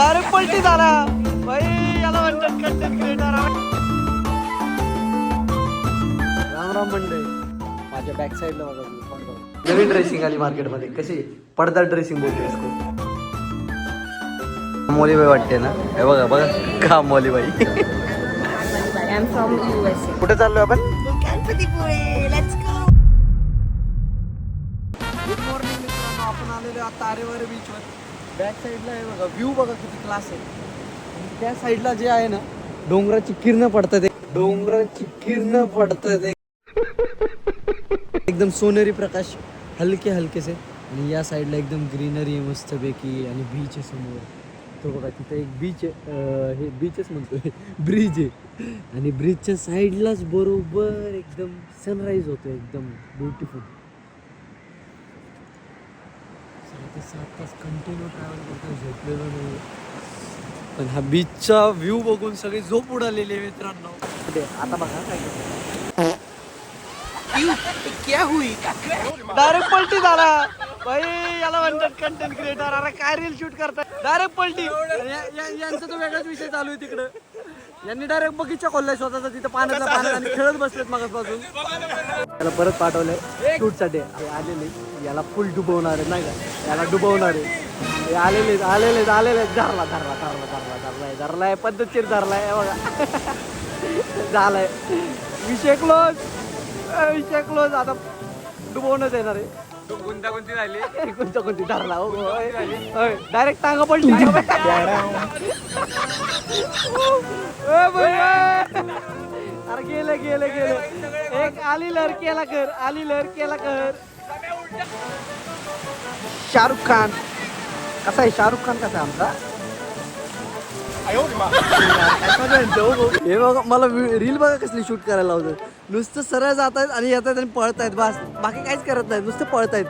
Direct पलटी झाला भाई, याला म्हणतात कंटेंट क्रिएटर. राम राम मंडळी, माझ्या बॅक साईडला बघा नवीन ड्रेसिंग आली मार्केटमध्ये. कशी पडदा ड्रेसिंग बोलते इसको. मौलीबाई वाटते ना, हे बघा बघा का मौलीबाई. I am from USA. कुठे चाललोय आपण? Ganpatipule, let's go. Good morning मित्रांनो, आपण आलेलो आहोत तारेवारे बीचवर. बॅक साईडला आहे बघा, व्ह्यू बघा किती क्लास आहे. आणि त्या साईडला जे आहे ना, डोंगराची किरणं पडतात, डोंगराची किरणं पडतात एकदम सोनेरी प्रकाश, हलके हलकेसे. आणि या साईडला एकदम ग्रीनरी आहे मस्तपैकी, आणि बीच आहे समोर. तो बघा तिथं एक बीच आहे, हे बीचच म्हणतोय, ब्रिज आहे. आणि ब्रिजच्या साईडलाच बरोबर एकदम सनराईज होतो, एकदम ब्युटिफुल. 7 तास कंटिन्यू ट्रॅव्हल करतो, झोपलेलो नाही. पण हा बीचचा व्ह्यू बघून सगळी झोप उडालेली आहे मित्रांनो. आता बघा काय क्या हुई, डायरेक्ट पलटी झाला भाई, याला म्हणतात कंटेंट क्रिएटर. अरे काय रील शूट करतात, डायरेक्ट पलटी. यांचा तो वेगळाच विषय चालू आहे तिकडं. यांनी डायरेक्ट बगीचा खोललाय स्वतःचा तिथं पाण्यातला पाण्यात, आणि खेळत बसलेत मागासपासून. त्याला परत पाठवलंय शूटसाठी. आलेले याला फुल डुबवणार आहे नाही का, याला डुबवणार आहे. आलेले आलेले आलेले धरला धरला धरला धरला धरलाय धरलाय पद्धतशीर धरलाय बघा. झालाय विषय क्लोज, विषय क्लोज. आता डुबवणच येणार आहे. गुंतागुंती झाली, कोणती धरला डायरेक्ट टांगा पडली. अरे गेले गेले गेले. एक आली लहर केला कर, आली लहर केला कर. शाहरुख खान कसा आहे, शाहरुख खान कसा आहे आमचा. हे बघा मला रील बघा कसली शूट करायला लावतात. नुसतं सरळ जात आहेत आणि येत आहेत आणि पळत आहेत, बस बाकी काहीच करत नाहीत, नुसतं पळत आहेत.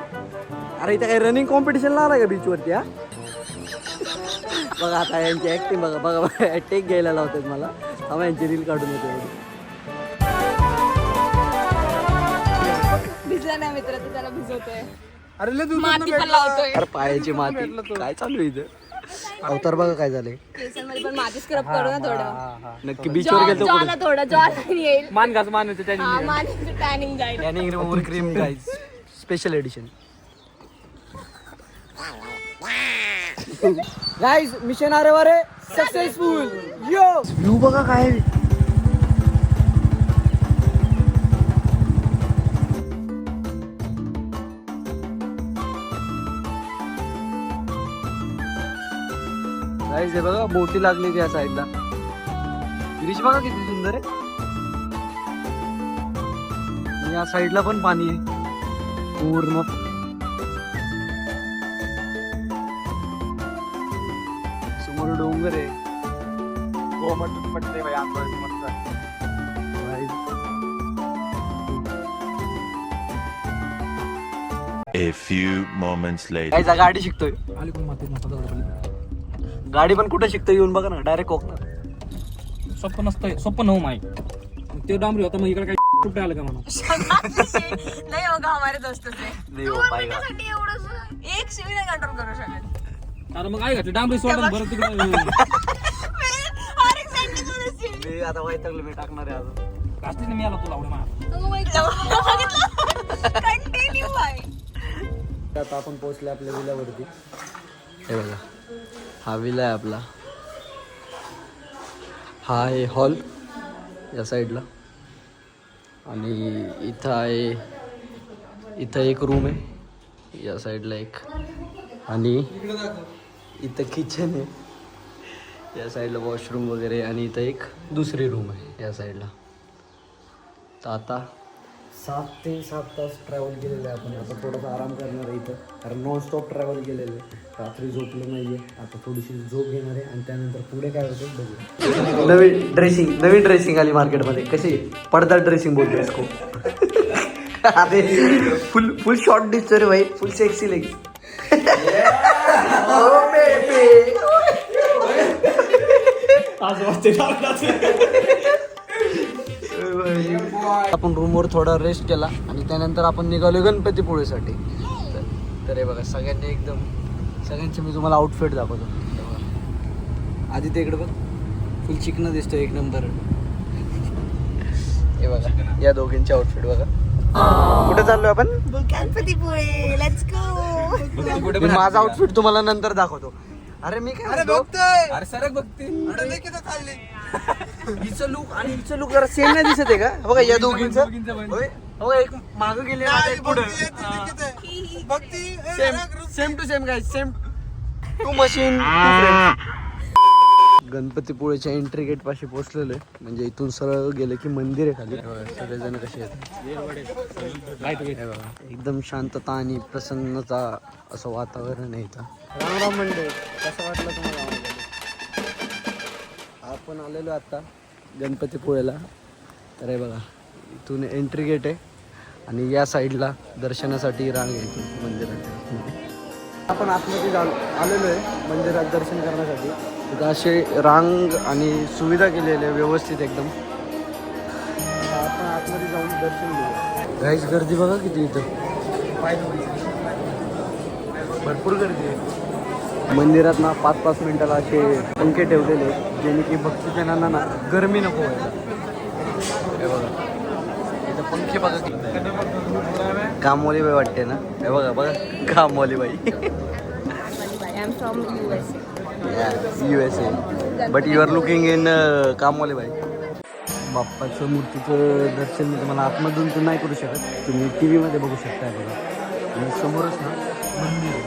अरे इथे काही रनिंग कॉम्पिटिशन लावलाय का बीचवरती. हा बघा आता यांची ऍक्टिंग बघा बघा बघा, टेक घ्यायला लावतात मला. आम्ही यांची रील काढून येते. भिजला नाही मित्र, तू त्याला भिजवतोय. अरे माती पण लावतोय. अरे पायाची माती काय चालू आहे इथं. अवतार बघा काय झालंय. केसांमध्ये पण माती स्क्रब करू ना थोडं. नक्की बीचवर गेलो ज्वाला थोडं ज्वाला येईल. मान घास मान होते हा, मातीचं टॅनिंग जाईल. Tanning remover cream guys, special edition. Guys mission Aareware successful. Yo view बघा काय. गाइस हे बघा बोटी लागली त्या साईडला. ब्रिज बघा किती सुंदर आहे. या साईडला पण पाणी आहे पूर्ण. समोर डोंगर आहे. हो मटून पडते भाई आंबा मस्त. A few moments later. काय गाडी शिकतोय. गाडी पण कुठे शिकतोय येऊन बघा ना, डायरेक्ट कोकणात. सोपं नसतंय, सोपं नव्ह माय. ते डांबरी होता, मग इकडे काय कुठे आलं का म्हणा. नाही होगा हमारे दोस्त से. नाही हो पाएगा. एवढं एक शिवी नाही कंट्रोल करू शकत. अरे मग काय घातलं डांबरी सोडा बरं तिकडे. हर एक सेंटी तुझं शिवी. मी आता वैतागलो, मी टाकणार आहे अजून. कास्तीने मी आला तुला आवडे मा. Continue bye. आता आपण पोहोचले आपल्या विल्यावरती. हे बघा हा विला आहे आपला. हा आहे हॉल या साईडला, आणि इथं आहे, इथं एक रूम आहे या साईडला एक, आणि इथं किचन आहे या साईडला, वॉशरूम वगैरे, आणि इथं एक दुसरी रूम आहे या साईडला. तर आता 7 ते 7 तास ट्रॅव्हल केलेलं आहे आपण. आता थोडासा आराम करणार आहे इथं, कारण नॉनस्टॉप ट्रॅव्हल केलेलं आहे. रात्री झोपलं नाही आहे, आता थोडीशी झोप घेणार आहे, आणि त्यानंतर पुढे काय होतं बघू. नवीन ड्रेसिंग आली मार्केटमध्ये. कशी पडदा ड्रेसिंग बोलतो इसको. अरे फुल शॉर्ट दिसतो रे भाई, फुल सेक्सी लेग. आपण रूमवर थोडा रेस्ट केला, आणि त्यानंतर आपण निघालो गणपतीपुळेसाठी. तर हे बघा सगळ्यांनी एकदम, सगळ्यांचे मी तुम्हाला आउटफिट दाखवतो. आधी ते इकडे बघ, फुल चिकन दिसतो एक नंबर. हे बघा या दोघींचे आउटफिट बघा. कुठे चाललोय आपण? Ganpatipule, let's go. माझा आउटफिट तुम्हाला नंतर दाखवतो. अरे मी काय बघतोय, अरे सरक बघते. हिचं लुक आणि हिचं लुक जरा सेम नाही दिसत आहे का? बघा या दोघींचं. होय हो, एक माग गेले पुढे. Same to same guys, same to machine. गणपतीपुळेच्या एंट्री गेट पाशी पोहोचलेलो आहे. म्हणजे इथून सरळ गेलं की मंदिर आहे खाली. सगळेजण कसे आहेत, एकदम शांतता आणि प्रसन्नता असं वातावरण आहे इथं. राम राम मंडळ, कसं वाटलं तुम्हाला? आपण आलेलो आता गणपतीपुळेला. तर हे बघा इथून एंट्री गेट आहे आणि या साईडला दर्शनासाठी रांग आहे इथून मंदिरात. आपण आतमध्ये आलेलो आहे मंदिरात दर्शन करण्यासाठी. इथं असे रांग आणि सुविधा केलेल्या आहे व्यवस्थित एकदम. आपण आतमध्ये जाऊन दर्शन घेऊ. गाईस गर्दी बघा किती इथं, भरपूर गर्दी आहे. मंदिरात ना 5-5 मिनिटाला असे पंखे ठेवलेले आहेत, जेणे की भक्तजनांना ना गरमी नको व्हायला. हे बघा इथं पंखे बघा की कामवाली बाई वाटते ना. हे बघा बघा कामवाली बाई. I am from USA but you are looking in कामवाली बाई. बाप्पाचं मूर्तीचं दर्शन मी तुम्हाला आतमधून तर नाही करू शकत, तुम्ही TV मध्ये बघू शकता. बघा आणि समोरच ना मंदिर आहे.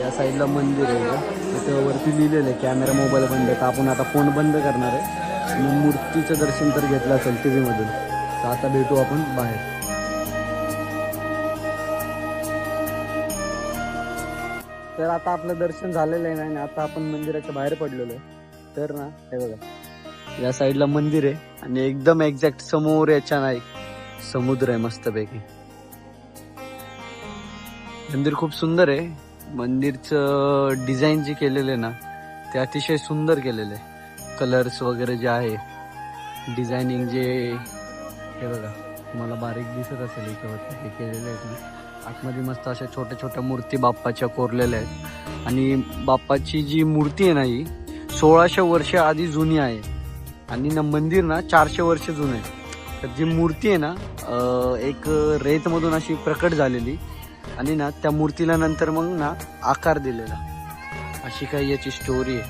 या साईडला मंदिर आहे. तिथं वरती लिहिलेलं आहे कॅमेरा मोबाईल बंद. तर आपण आता फोन बंद करणार आहे आणि मूर्तीचं दर्शन तर घेतलं असेल TV मधून. तर आता भेटू आपण बाहेर. तर आता आपलं दर्शन झालेलं आहे ना, आता आपण मंदिराच्या बाहेर पडलेलो आहे. तर ना हे बघा या साईडला मंदिर आहे आणि एकदम एक्झॅक्ट समोर याच्या नाही समुद्र आहे मस्तपैकी. मंदिर खूप सुंदर आहे. मंदिरचं डिझाईन जे केलेलं आहे ना ते अतिशय सुंदर केलेलं आहे. कलर्स वगैरे जे आहे, डिझायनिंग जे हे बघा तुम्हाला बारीक दिसत असेल याच्यावरती हे केलेलं आहे. आतमध्ये मस्त अशा छोट्या छोट्या मूर्ती बाप्पाच्या कोरलेल्या आहेत. आणि बाप्पाची जी मूर्ती आहे ना ही 1600 वर्ष आधी जुनी आहे आणि ना मंदिर ना 400 वर्ष जुनं आहे. तर जी मूर्ती आहे ना एक रेतमधून अशी प्रकट झालेली आणि ना त्या मूर्तीला नंतर मग ना आकार दिलेला, अशी काही याची स्टोरी आहे.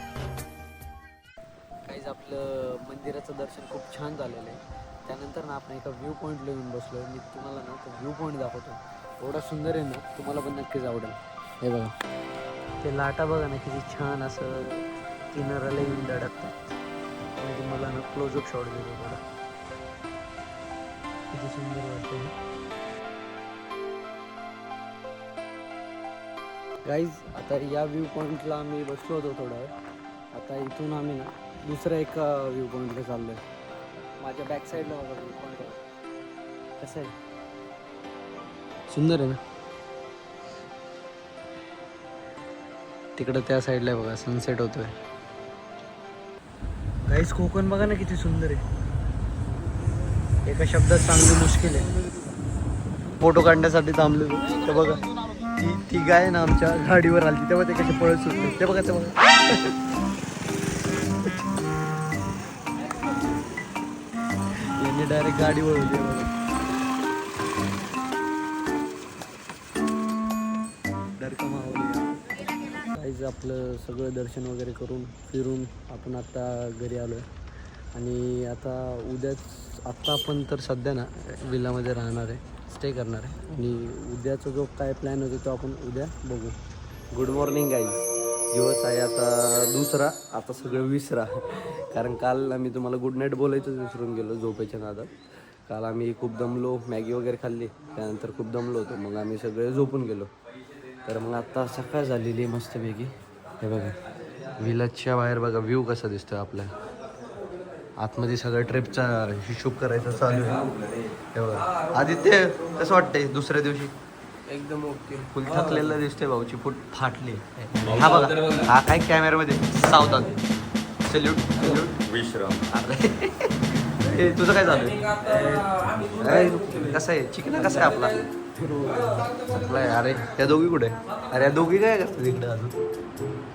काहीच आपलं मंदिराचं दर्शन खूप छान झालेलं आहे. त्यानंतर ना आपण एका व्ह्यू पॉईंटला येऊन बसलो. मी तुम्हाला ना तो व्ह्यू पॉईंट दाखवतो. एवढा सुंदर आहे ना, तुम्हाला पण नक्कीच आवडेल. हे बघा ते लाटा बघा ना किती छान असं किनाऱ्याला येऊन धडकतात. आणि तुम्हाला ना क्लोजअप शॉट देतो बघा, किती सुंदर वाटतं. गाईज आता या व्ह्यू पॉईंटला आम्ही बसलो होतो थोडा वेळ. आता इथून आम्ही ना दुसऱ्या एका व्ह्यू पॉईंटला चाललो आहे. माझ्या बॅक साईडला बघा व्ह्यू पॉईंट कसं आहे, सुंदर आहे ना. तिकडं त्या साईडला बघा सनसेट होतोय. गाईज कोकण बघा ना किती सुंदर आहे. एका शब्दात सांगणं मुश्किल आहे. फोटो काढण्यासाठी थांबलो तर बघा ती गाय ना आमच्या गाडीवर आली तेव्हा ते कसे पळत सुटले ते बघा. ते बघा यांनी डायरेक्ट गाडी वळवली. काहीच आपलं सगळं दर्शन वगैरे करून फिरून आपण आता घरी आलो आहे. आणि आता आत्ता आपण तर सध्या ना विल्लामध्ये राहणार आहे, स्टे करणार आहे. आणि उद्याचा जो काय प्लॅन होतो तो आपण उद्या बघू. Good morning guys. दिवस आहे आता दुसरा. आता सगळं विसरा, कारण काल आम्ही तुम्हाला गुड नाईट बोलायचंच विसरून गेलो झोपेच्या नादात. काल आम्ही खूप दमलो, मॅगी वगैरे खाल्ली, त्यानंतर खूप दमलो होतो, मग आम्ही सगळे झोपून गेलो. तर मग आत्ता सकाळ झालेली आहे मस्तपैकी. हे बघा विलाजच्या बाहेर बघा व्ह्यू कसा दिसतोय आपल्या. आतमध्ये सगळ्या ट्रिपचा हिशोब करायचा चालू आहे. हे बघा आदित्य कसं वाटतंय दुसऱ्या दिवशी? एकदम ओके. फुल थकलेला दिसतोय, भाऊची फूट फाटली. हा बघा हा काय कॅमेरामध्ये सावधान. सल्यूट सल्यूट विश्राम. अरे तुझं काय चालू आहे? कसं आहे चिकन कसं आहे आपला? अरे त्या दोघी कुठे? अरे या दोघी काय करतात इकडे अजून?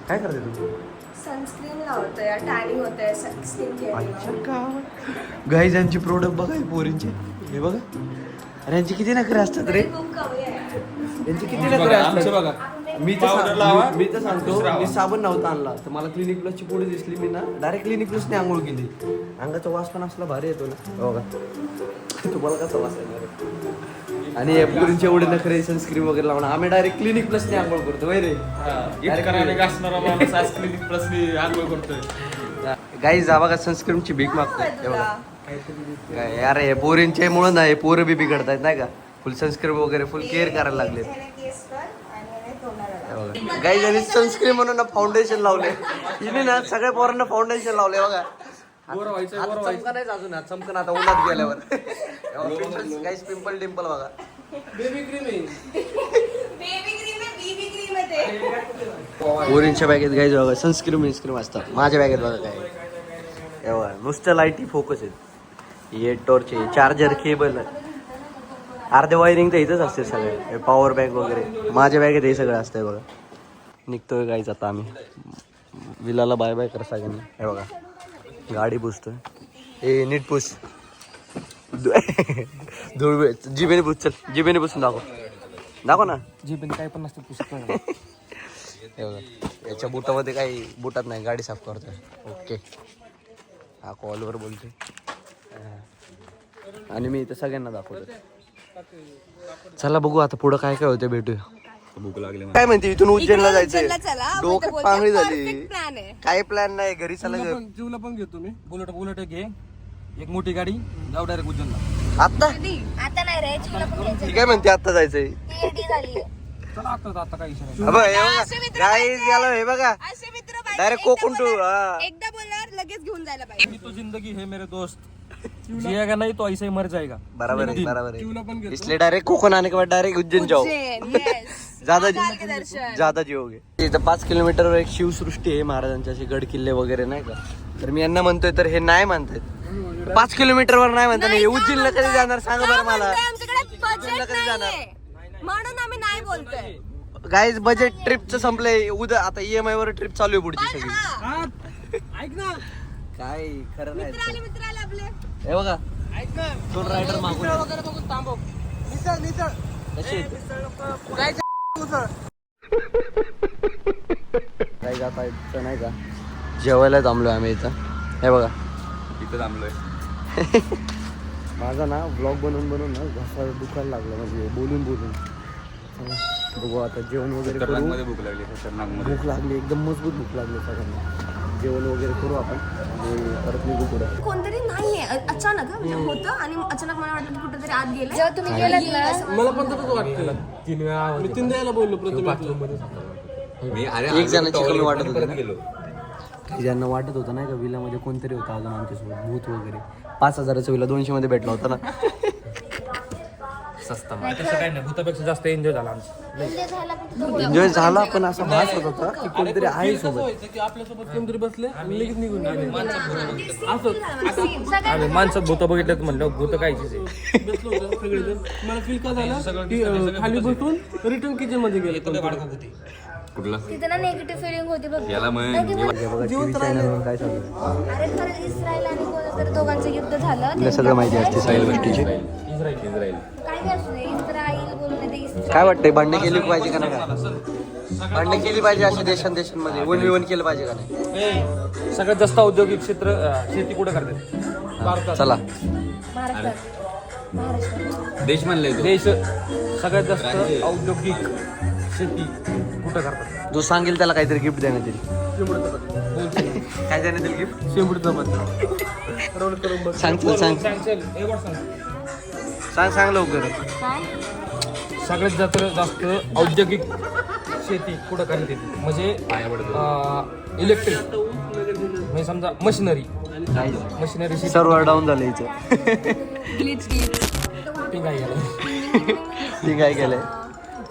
काय करते तू? सनस्क्रीन लावतोय, टॅनिंग होतंय, स्किन केअर. गाईज यांची प्रोडक्ट बघा हे पोरींचे. हे बघा. अरे यांची किती नखरे असतात रे. खूप कमी आहे. यांची किती नखरे असतात. मी तर सांगतो, मी साबण नव्हता आणला तर मला क्लिनिक प्लसची पुढे दिसली. मी ना डायरेक्ट क्लिनिक प्लसने आंघोळ केली. अंगाचा वास पण असला भारी येतो ना बघा. तुम्हाला कसा वास येणार. आणि या पोरींचे एवढे नखरे सनस्क्रीन वगैरे लावणं. आम्ही डायरेक्ट क्लिनिक प्लसने आंघोळ करतो वय रे. गाईज जा बघा सनस्क्रीनची भीक मागतोय. यार हे पोरींच्या मुळे नाही, पोरं बी बिघडतायत नाही का. फुल सनस्क्रीन वगैरे फुल केअर करायला लागले. गाईज आणि सनस्क्रीन म्हणून ना फाउंडेशन लावले. हिने ना सगळ्या पोरांना फाउंडेशन लावले बघा. चमका नाही अजून, चमकन आता उन्हात गेल्यावर. गाईज पिंपल डिंपल बघा. बेबी क्रीम आहे, बेबी क्रीम आहे ते. पोरींच्या बॅगेत गाईज बघा सनस्क्रीन असतात. माझ्या बॅगेत बघा काय हे बघा नुसतं लाईटी फोकस आहेत. हे टॉर्च, चार्जर, केबल, अर्धे वायरिंग तर इथंच असते सगळे. पॉवर बँक वगैरे माझ्या बॅगेत हे सगळं असतंय बघा. निघतोय गाईच आता आम्ही. विलाला बाय बाय कर सगळ्यांनी. हे बघा गाडी पुसतोय. ए नीट पुस. धूळ जिबेने पुस. चल जिबेने पुसून दाखव ना. जिबेने काय पण नसतं पुस्तक. हे बघा याच्या बुटामध्ये काही बुटात नाही, गाडी साफ करतोय. ओके हा कॉलवर बोलतोय. आणि मी इथं सगळ्यांना दाखवतो. चला बघू आता पुढं काय काय होतं. भेटूया. भूक लागली काय म्हणते. इथून उज्जैनला जायचंय. डोक्यात पांगळी झाली. काय प्लॅन नाही. घरी चला. जीवला पण घेतो मी. बुलेट घे, एक मोठी गाडी, जाऊ डायरेक्ट उज्जैनला. आता आता नाही रे, तुला पण घ्यायचं. ती काय म्हणते आता जायचंय. चला आता काय विषय नाही. गाईज याला हे बघा असे मित्र पाहिजे. Direct Konkan to. एकदा बोलल्यावर लगेच घेऊन जायला पाहिजे. अभी तो जिंदगी है मेरे दोस्त, जिएगा नहीं तो ऐसे ही मर जाएगा. बराबर है. इसलिए डायरेक्ट कोकण आने के बाद डायरेक्ट उज्जैन जाओ. ज्यादा जिओगे. इथं 5 किलोमीटरवर एक शिवसृष्टी आहे महाराजांचे असे गड किल्ले वगैरे नाही का. तर मी यांना म्हणतोय तर हे नाही म्हणतायत. 5 किलोमीटरवर नाही म्हणता. नाही उज्जैनला कधी जाणार सांगा बरं मला. उज्जैनला कधी जाणार म्हणून आम्ही नाही बोलतोय. गाईज बजेट ट्रिपचं संपलंय. उद्या आता EMI वर ट्रिप चालू आहे पुढची सगळी. ऐक ना, काय खरं नाही. मित्र आले आपले. हे बघा दोन रायडर मागून वगैरे बघून थांबव. कशी काय जाता इथं नाही का. जेवायला थांबलोय आम्ही इथं. हे बघा इथं थांबलोय. माझा ना ब्लॉग बनवून ना घसा दुखायला लागला. म्हणजे बोलून चला बघू आता जेवण वगैरे करू. भूक लागली. भूक लागली एकदम मजबूत भूक लागली सगळ्यांना. जेवण वगैरे करू आपण आणि परत निघू पुढे. कोणतरी नाहीये अचानक म्हणजे होतं आणि अचानक मला वाटलं की कुठेतरी आत गेलं. जेव्हा तुम्ही गेलात ना मला पण तसंच वाटतं. 3 वेळा मी 3 वेळाला बोललो प्रथम मध्ये. मी एक जणांची कमी वाटत होती. ज्यांना वाटत होतं नाही का विलामध्ये कोणतरी होतं अजून आमच्यासोबत भूत वगैरे. 5,000चा विला 200 मध्ये भेटला होता ना. तसं काय नाही, भूतापेक्षा जास्त एन्जॉय झाला आमचा. एन्जॉय झाला पण असा भास होत होता की कोणतरी आहे सोबत. की आपल्यासोबत कोणतरी बसले आणि लगेच निघून गेले. असं माणसं भूत बघितलं म्हणलं भूत काय बसलो होतो सगळेजण. मला फील का झालं की खाली बसून रिटर्न किचन मध्ये गेले. कुठला तिथे ना निगेटिव्ह फिलिंग होती बघ. याला बघा TV चॅनलवर काय चालू आहे. अरे खरं इस्रायल आणि कोणतं दोघांचं युद्ध झालं. तुला सगळं माहिती असते सगळ्या गोष्टीची. इस्रायल काय काय असू दे इस्रायल बोलून ते इस्रायल. काय वाटतंय भांडणे केली पाहिजे का नाही. भांडणे केली पाहिजे अशा देशांमध्ये 1v1 केलं पाहिजे का नाही. सगळ्यात जास्त औद्योगिक क्षेत्र शेती कुठे करतात भारतात. चला महाराष्ट्र देश म्हणलंय तो. देश सगळ्यात जास्त औद्योगिक शेती कुठं करतात. जो सांगेल त्याला काहीतरी गिफ्ट देण्यात येईल. काय देण्यात येईल गिफ्ट. शेंबूडचा रोल करून बघ. सांग लवकर. सगळ्यात जास्त औद्योगिक शेती कुठं करण्यात येते म्हणजे इलेक्ट्रिक म्हणजे समजा मशिनरी शेती. सर्व्हर डाऊन झालं हिचं. ती काय केलंय.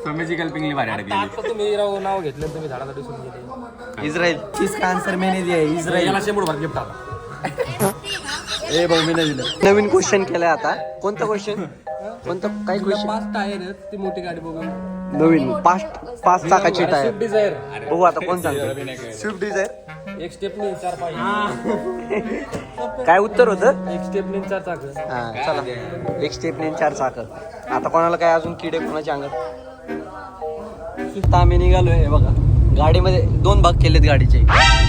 मॅजिकल पिंगली भारी अडकली. आता तुम्ही नाव घेतलं तुम्ही झाडाला दिसून गेले. इस्रायल. इसका आन्सर मैंने दिया है. इस्रायल. याला शेंबूड भात गिफ्ट आला. ए भाऊ मी नाही दिलं. नवीन क्वेश्चन केलाय आता. कोणता क्वेश्चन. कोणतं काय तुला खुशी 5 टायर आहेत ती मोठी गाडी बघून नवीन पाच चाकाची टायर डिझायर बघू आता कोण सांगतो स्विफ्ट डिझायर एक स्टेपनी 4 पाहिजे काय उत्तर होतं एक स्टेपनी 4 चाक हा चला एक स्टेपने 4 चाक आता कोणाला काय अजून किडे कोणाच्या अंगात आता आम्ही निघालोय हे बघा गाडीमध्ये 2 भाग केलेत गाडीचे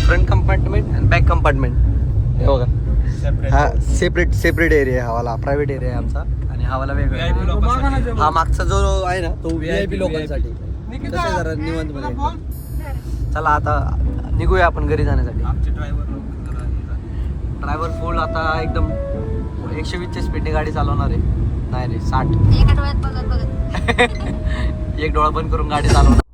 फ्रंट कंपार्टमेंट आणि बॅक कंपार्टमेंट हे बघा हा सेपरेट एरिया आहे हवाला प्रायव्हेट एरिया आहे आमचा आणि हवाला वेगळा हा मागचा जो आहे ना तो VIP लोकांसाठी कसं आहे जरा निवांत मध्ये चला आता निघूया आपण घरी जाण्यासाठी ड्रायव्हर फुल आता एकदम 120च्या स्पीडने गाडी चालवणार आहे नाही 60 एका डोळ्यात बघत बघत एक डोळा बंद करून गाडी चालवणार